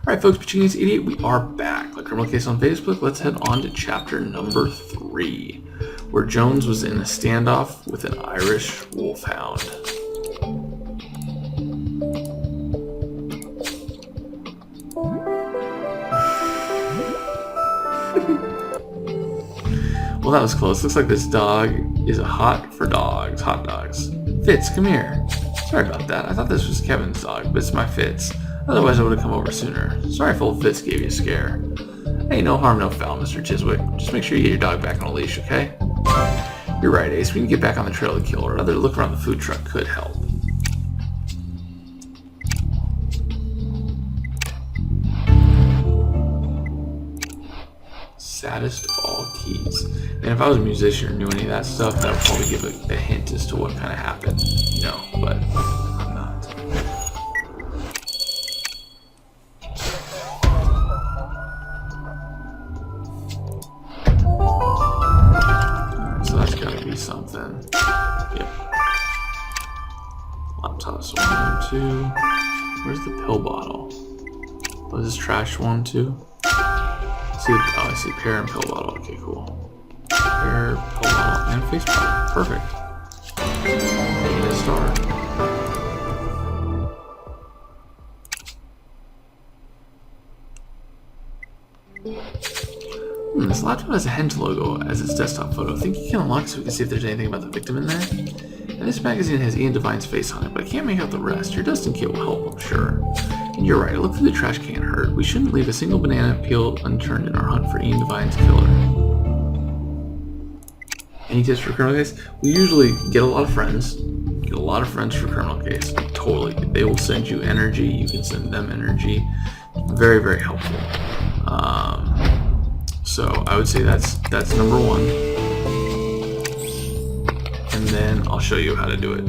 Alright folks, Pachinki's Idiot, we are back. Like Criminal Case on Facebook, let's head on to chapter number 3, where Jones was in a standoff with an Irish wolfhound. Well, that was close. Looks like this dog is a hot dogs. Fitz, come here. Sorry about that. I thought this was Kevin's dog, but it's my Fitz. Otherwise, I would have come over sooner. Sorry if old Fitz gave you a scare. Hey, no harm, no foul, Mr. Chiswick. Just make sure you get your dog back on a leash, okay? You're right, Ace. We can get back on the trail of the killer. Another look around the food truck could help. Saddest of all keys. And if I was a musician or knew any of that stuff, that would probably give a hint as to what kind of happened. You know, but I'm not. So that's gotta be something. Yep. Laptops 1 and 2. Where's the pill bottle? Was this trash one too? I see pear and pill bottle. Okay, cool. Pear, pill bottle, and face powder. Perfect. Making a star. This laptop has a Henge logo as its desktop photo. I think you can unlock it so we can see if there's anything about the victim in there. And this magazine has Ian Devine's face on it, but I can't make out the rest. Your dusting kit will help, I'm sure. And you're right, I looked through the trash can hurt. We shouldn't leave a single banana peel unturned in our hunt for Ian Devine's killer. Any tips for criminal case? We usually get a lot of friends. Get a lot of friends for criminal case. Totally. They will send you energy. You can send them energy. Very, very helpful. So I would say that's number 1. And then I'll show you how to do it.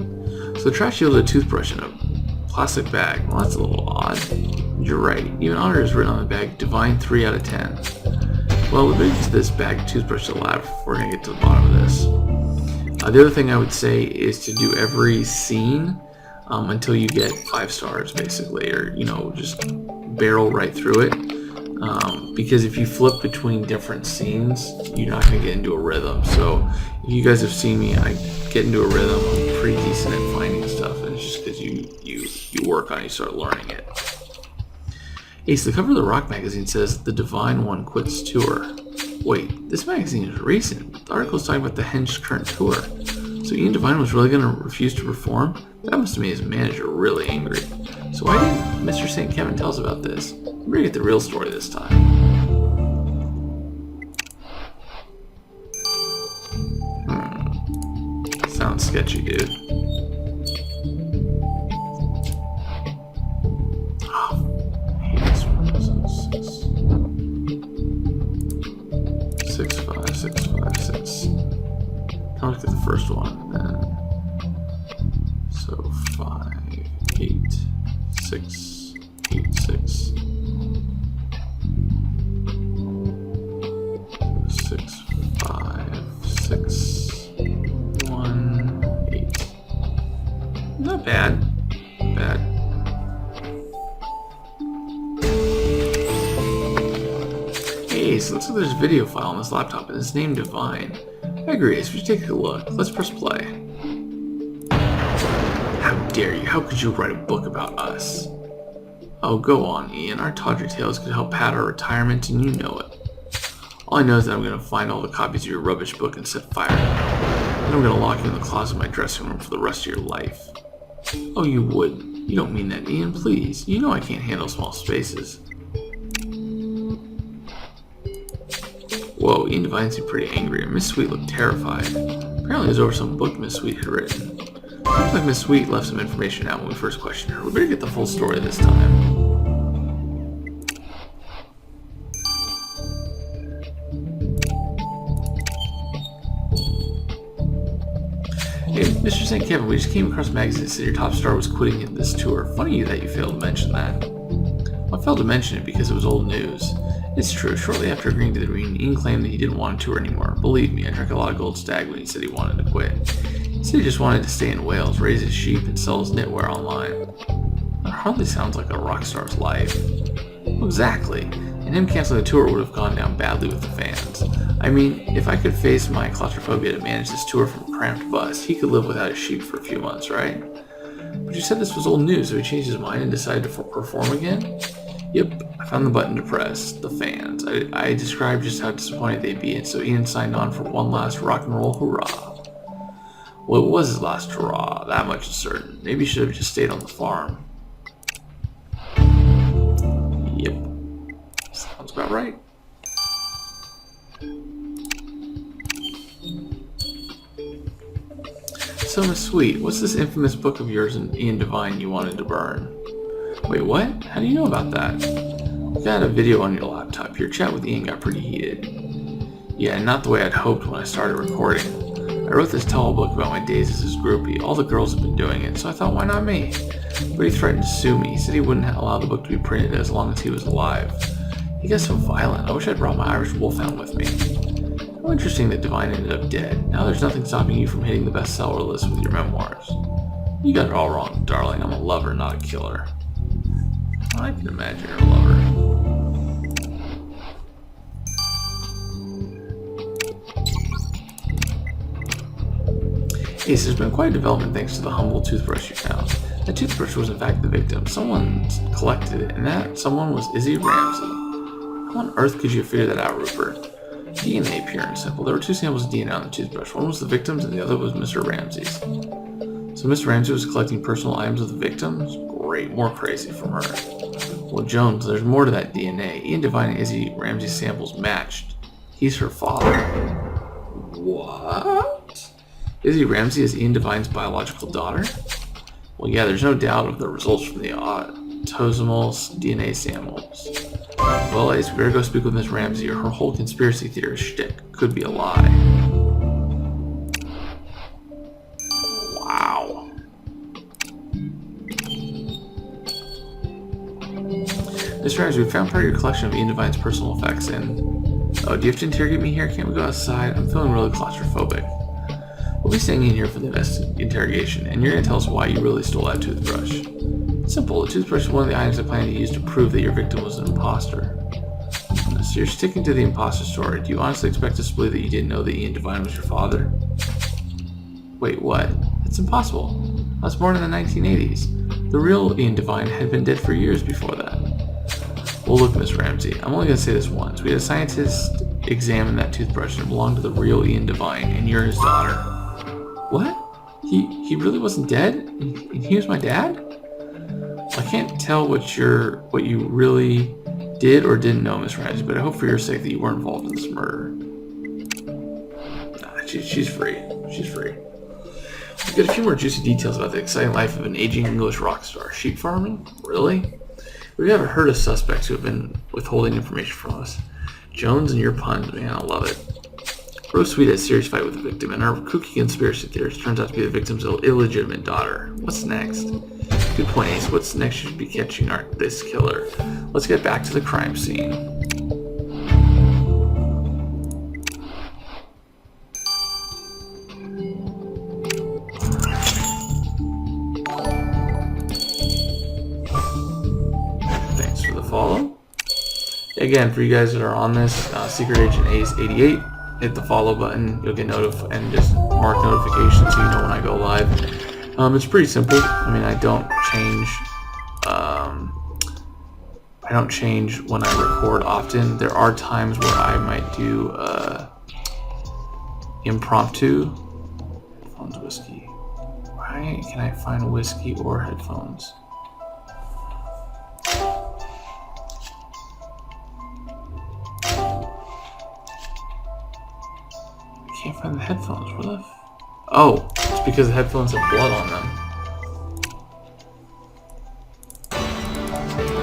So the trash yielded a toothbrush in a plastic bag. Well, that's a little odd. You're right. Even honor is written on the bag. Divine 3 out of 10. Well, we better get to this bag toothbrush to the lab if we're going to get to the bottom of this. The other thing I would say is to do every scene until you get 5 stars, basically, or, you know, just barrel right through it. Because if you flip between different scenes, you're not going to get into a rhythm. So if you guys have seen me, I get into a rhythm. I'm pretty decent at finding stuff, and it's just because you work on it, you start learning it. Ace, the cover of the Rock magazine says the Divine One quits tour. Wait, this magazine is recent. The article is talking about the Henge current tour. So Ian Devine was really going to refuse to perform? That must have made his manager really angry. So why didn't Mr. St. Kevin tell us about this? We're going to get the real story this time. Sounds sketchy, dude. Oh, I hate this one. So 6, 5, 6, 5, 6. I'll look at the first one, then. So 5, 8, 6, 8, 6. 6, 5, 6, 1, 8. Not bad. Not bad. Hey, so it looks like there's a video file on this laptop and it's named Divine. I agree, so we should take a look. Let's press play. How dare you? How could you write a book about us? Oh, go on, Ian. Our tawdry tales could help pad our retirement, and you know it. All I know is that I'm going to find all the copies of your rubbish book and set fire to them. Then I'm going to lock you in the closet of my dressing room for the rest of your life. Oh, you wouldn't. You don't mean that, Ian, please. You know I can't handle small spaces. Whoa, Ian Devine seemed pretty angry, and Miss Sweet looked terrified. Apparently it was over some book Miss Sweet had written. Looks like Miss Sweet left some information out when we first questioned her. We better get the full story this time. Hey, Mr. St. Kevin, we just came across a magazine that said your top star was quitting this tour. Funny that you failed to mention that. Well, I failed to mention it because it was old news. It's true, shortly after agreeing to the reunion, Ian claimed that he didn't want to tour anymore. Believe me, I drank a lot of Gold Stag when he said he wanted to quit. He said he just wanted to stay in Wales, raise his sheep, and sell his knitwear online. That hardly sounds like a rock star's life. Exactly. And him canceling the tour would have gone down badly with the fans. I mean, if I could face my claustrophobia to manage this tour from a cramped bus, he could live without his sheep for a few months, right? But you said this was old news, so he changed his mind and decided to perform again? Yep, I found the button to press. The fans. I described just how disappointed they'd be, and so Ian signed on for one last rock and roll hurrah. Well, it was his last hurrah, that much is certain. Maybe he should have just stayed on the farm. Yep. Sounds about right. So, Miss Sweet, what's this infamous book of yours and Ian Devine you wanted to burn? Wait, what? How do you know about that? You got a video on your laptop. Your chat with Ian got pretty heated. Yeah, not the way I'd hoped when I started recording. I wrote this tall book about my days as his groupie. All the girls have been doing it, so I thought, why not me? But he threatened to sue me. He said he wouldn't allow the book to be printed as long as he was alive. He got so violent. I wish I'd brought my Irish wolfhound with me. How interesting that Devine ended up dead. Now there's nothing stopping you from hitting the bestseller list with your memoirs. You got it all wrong, darling. I'm a lover, not a killer. I can imagine you're a lover. Ace, there's been quite a development thanks to the humble toothbrush you found. That toothbrush was in fact the victim. Someone collected it, and that someone was Izzy Ramsey. How on earth could you have figured that out, Rupert? DNA, pure and simple. There were two samples of DNA on the toothbrush. One was the victim's and the other was Mr. Ramsey's. So Mr. Ramsey was collecting personal items of the victims? Great, more crazy from her. Well, Jones, there's more to that DNA. Ian Devine and Izzy Ramsey's samples matched. He's her father. What? Izzy Ramsey is Ian Devine's biological daughter? Well, yeah, there's no doubt of the results from the autosomal DNA samples. Well, Ace, we better go speak with Miss Ramsey, or her whole conspiracy theory shtick could be a lie. Wow. Miss Ramsey, we found part of your collection of Ian Devine's personal effects, and... Oh, do you have to interrogate me here? Can't we go outside? I'm feeling really claustrophobic. We'll be staying in here for the interrogation, and you're going to tell us why you really stole that toothbrush. Simple. The toothbrush is one of the items I plan to use to prove that your victim was an imposter. So you're sticking to the imposter story. Do you honestly expect us to believe that you didn't know that Ian Devine was your father? Wait, what? It's impossible. I was born in the 1980s. The real Ian Devine had been dead for years before that. Well, look, Miss Ramsey, I'm only going to say this once. We had a scientist examine that toothbrush and it belonged to the real Ian Devine, and you're his daughter. What? He really wasn't dead? And he was my dad? I can't tell what you really did or didn't know, Miss Ramsey, but I hope for your sake that you weren't involved in this murder. Nah, she's free. She's free. We get a few more juicy details about the exciting life of an aging English rock star. Sheep farming? Really? We've never heard of suspects who have been withholding information from us. Jones and your puns, man, I love it. Rose Sweet had a serious fight with the victim, and our kooky conspiracy theorist turns out to be the victim's illegitimate daughter. What's next? Good point, Ace. What's next? You should be catching this killer. Let's get back to the crime scene. Thanks for the follow. Again, for you guys that are on this, Secret Agent Ace 88, hit the follow button. You'll get notified and just mark notifications so you know when I go live. It's pretty simple. I mean, I don't change when I record often. There are times where I might do impromptu. Headphones, whiskey. Why can I find whiskey or headphones? I can't find the headphones. What the f? Oh, it's because the headphones have blood on them.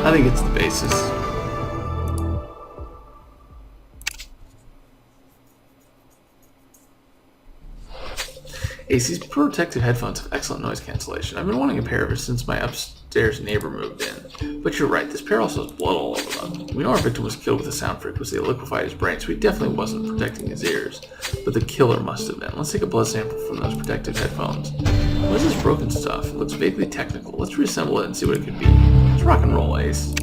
I think it's the basis. Ace, protective headphones have excellent noise cancellation. I've been wanting a pair ever since my upstairs neighbor moved in. But you're right, this pair also has blood all over them. We know our victim was killed with a sound frequency that liquefied his brain, so he definitely wasn't protecting his ears. But the killer must have been. Let's take a blood sample from those protective headphones. What is this broken stuff? It looks vaguely technical. Let's reassemble it and see what it could be. Let's rock and roll, Ace.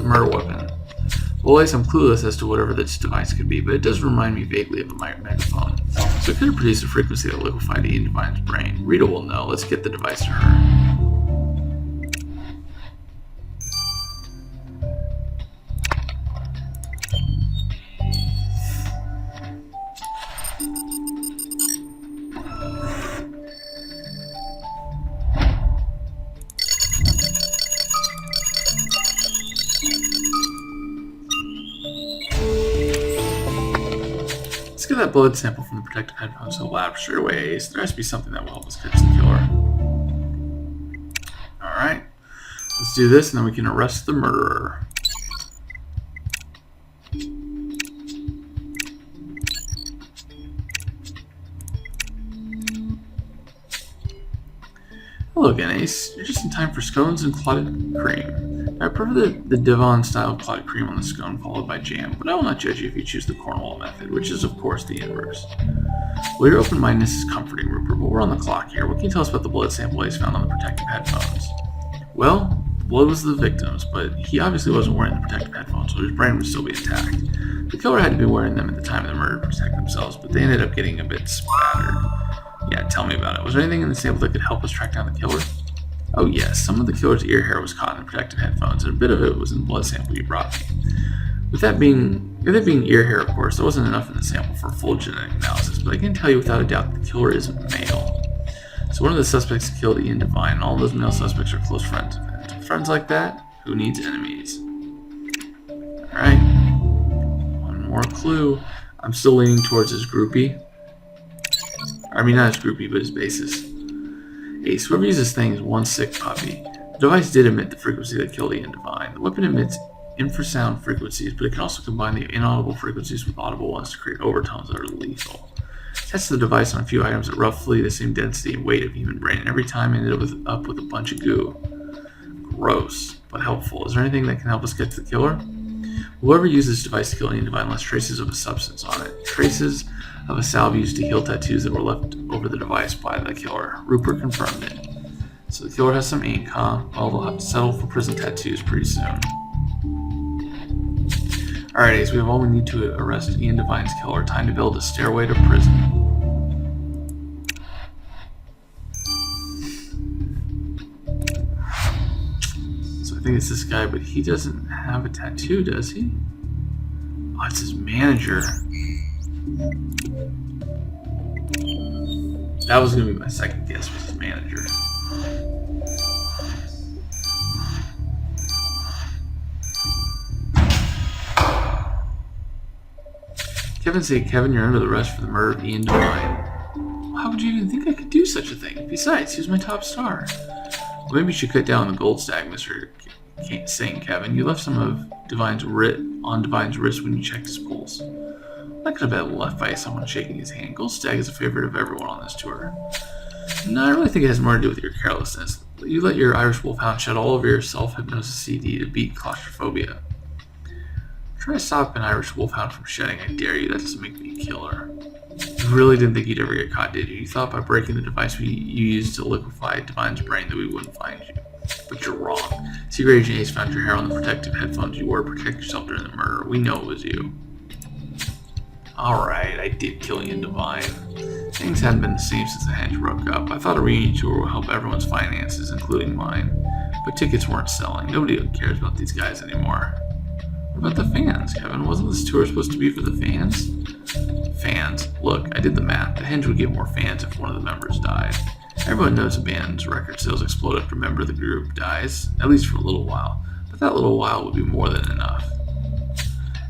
murder weapon. Well, Ace, I'm clueless as to whatever this device could be, but it does remind me vaguely of a megaphone. So it could have produced a frequency that liquefied Ian Devine's brain. Rita will know. Let's get the device to her. Get that blood sample from the protective headphones to the lab straight away, Ace. There has to be something that will help us catch the killer. Alright. Let's do this and then we can arrest the murderer. Hello again, Ace. You're just in time for scones and clotted cream. I prefer the Devon-style clotted cream on the scone followed by jam, but I will not judge you if you choose the Cornwall method, which is, of course, the inverse. Well, your open-mindedness is comforting, Rupert, but we're on the clock here. What can you tell us about the blood sample Ace found on the protective headphones? Well, the blood was the victim's, but he obviously wasn't wearing the protective headphones, so his brain would still be intact. The killer had to be wearing them at the time of the murder to protect themselves, but they ended up getting a bit splattered. Yeah, tell me about it. Was there anything in the sample that could help us track down the killer? Oh yes, some of the killer's ear hair was caught in the protective headphones, and a bit of it was in the blood sample you brought me. With it being ear hair, of course, there wasn't enough in the sample for full genetic analysis, but I can tell you without a doubt that the killer is male. So one of the suspects killed Ian Devine, and all those male suspects are close friends of his. Friends like that? Who needs enemies? Alright. One more clue. I'm still leaning towards his groupie. I mean, not his groupie, but his basis. Ace, whoever uses this thing is one sick puppy. The device did emit the frequency that killed Ian Devine. The weapon emits infrasound frequencies, but it can also combine the inaudible frequencies with audible ones to create overtones that are lethal. Test the device on a few items at roughly the same density and weight of human brain, and every time ended up with a bunch of goo. Gross, but helpful. Is there anything that can help us get to the killer? Whoever used this device to kill Ian Devine left traces of a substance on it. Traces of a salve used to heal tattoos that were left over the device by the killer. Rupert confirmed it. So the killer has some ink, huh? Well, they'll have to settle for prison tattoos pretty soon. Alright, Ace, we have all we need to arrest Ian Devine's killer. Time to build a stairway to prison. So I think it's this guy, but he doesn't have a tattoo, does he? Oh, it's his manager. That was going to be my second guess, was his manager. Kevin said, Kevin, you're under arrest for the murder of Ian Devine. How would you even think I could do such a thing? Besides, he was my top star. Well, maybe you should cut down on the gold stag, Mr. St. Kevin. You left some of Devine's wrist when you checked his pulse. That could have been left by someone shaking his hand. Gold Stag is a favorite of everyone on this tour. No, I really think it has more to do with your carelessness. You let your Irish Wolfhound shed all over your self-hypnosis CD to beat claustrophobia. Try to stop an Irish Wolfhound from shedding, I dare you. That doesn't make me a killer. You really didn't think you'd ever get caught, did you? You thought by breaking the device you used to liquefy Devine's brain that we wouldn't find you. But you're wrong. Secret Agent Ace found your hair on the protective headphones you wore to protect yourself during the murder. We know it was you. Alright, I did kill Ian Devine. Things hadn't been the same since the Henge broke up. I thought a reunion tour would help everyone's finances, including mine. But tickets weren't selling. Nobody cares about these guys anymore. What about the fans, Kevin? Wasn't this tour supposed to be for the fans? Fans. Look, I did the math. The Henge would get more fans if one of the members died. Everyone knows a band's record sales explode after a member of the group dies, at least for a little while. But that little while would be more than enough.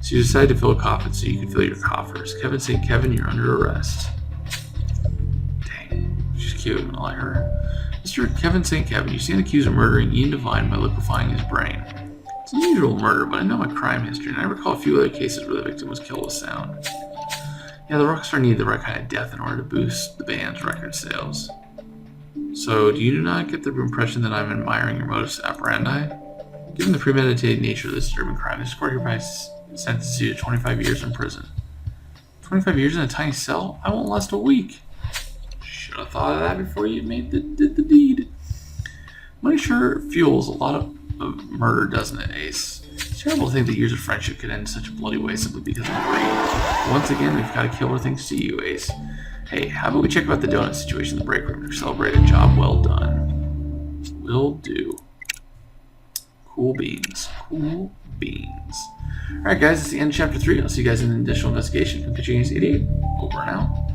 So you decided to fill a coffin so you could fill your coffers. Kevin St. Kevin, you're under arrest. Dang, she's cute, I like her. Mr. Kevin St. Kevin, you stand accused of murdering Ian Devine by liquefying his brain. It's an unusual murder, but I know my crime history, and I recall a few other cases where the victim was killed with sound. Yeah, the rockstar needed the right kind of death in order to boost the band's record sales. So, do you not get the impression that I'm admiring your modus operandi? Given the premeditated nature of this disturbing crime, this court hereby sentences you to 25 years in prison. 25 years in a tiny cell? I won't last a week. Should have thought of that before you did the deed. Money sure fuels a lot of murder, doesn't it, Ace? It's terrible to think that years of friendship could end in such a bloody way simply because of greed. Once again, we've got to kill our things to you, Ace. Hey, how about we check out the donut situation in the break room to celebrate a job well done? Will do. Cool beans. Cool beans. Alright guys, that's the end of chapter 3. I'll see you guys in the additional investigation from Pitching 88. Over and out.